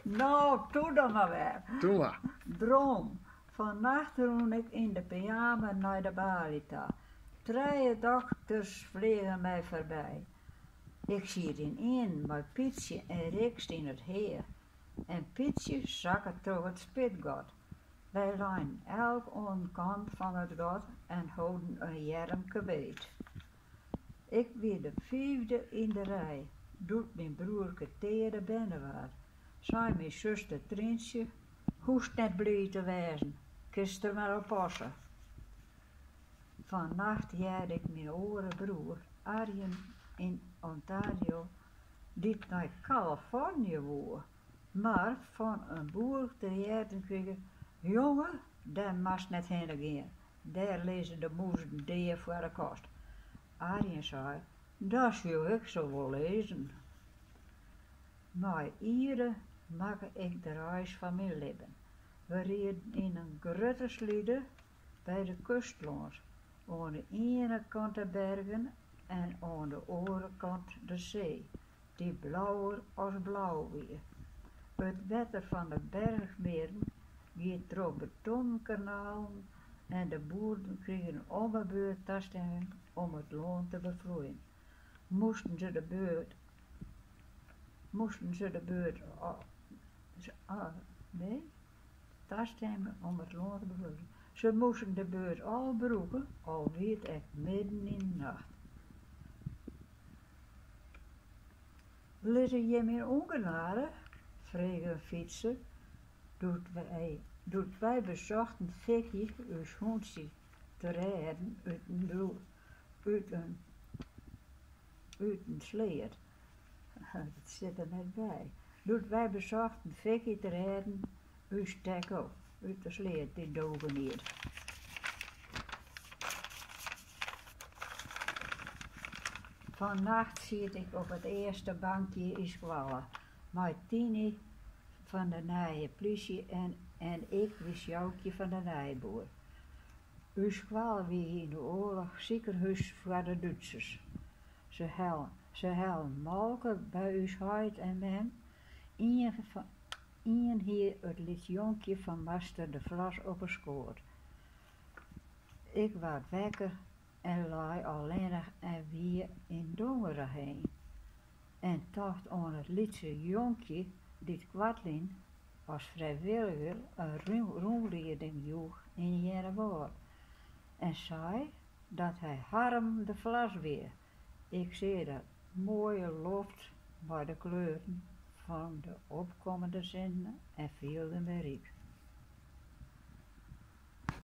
Nou, doe dan maar weer. Doe maar. Droom. Vannacht roen ik in de pyjama naar de balita. 3 dokters vliegen mij voorbij. Ik zie in één met Pietje en Rikst in het heer. En Pietje zakken door het spitgat. Wij lijnen elk aan een kant van het gat en houden een jerm kweet. Ik weer de 5e in de rij. Doet mijn broerke Tere Bennewaard. Zei mijn zuster Trintje, hoest net blij te wezen. Kist er maar op passen. Vannacht jaarde ik mijn oren broer, Arjen in Ontario, die naar Californië woer. Maar van een boer te jaarden kreeg ik, jongen, daar mast net heen gaan. Daar lezen de moesten deer voor de kost. Arjen zei, dat zou ik zo wel lezen. Maar iedere maak ik de reis van mijn leven. We reden in een grote slieder bij de kust langs. Aan de ene kant de bergen en aan de andere kant de zee, die blauwer als blauw weer. Het water van de bergmeren gaat door betonkanalen en de boeren kregen om de beurt toestemming om het land te bevroeien. Moesten ze de toestemming om het land te bevroeien. Ze moesten de beurt al beroepen, al werd het midden in de nacht. Litten je meer ongenade? Vreeg een fietser. Doet wij bezochten Vicky uw hondje te redden uit een sleer. Dat zit er net bij. Doet wij bezochten Vicky te redden uw stekkel uit de sleer die dogen hier. Vannacht zit ik op het eerste bankje in Squallen, met Tini van de nije politie en ik wist Joukje van de nijboer. Uw Squallen wie in de oorlog ziekenhuis voor de Duitsers. Ze hellen molken bij uw huid en men. Ien hier het liet jonkje van master de vlas op een schoot. Ik werd wekker en lag alleenig en weer in dongere heen. En tocht aan het lietse jonkje, dit kwartlin, als vrijwilliger een rondleiding joeg in Jerewoord. En zei dat hij harm de vlas weer. Ik zie dat mooie loft bij de kleuren van de opkomende zinnen en viel de merk.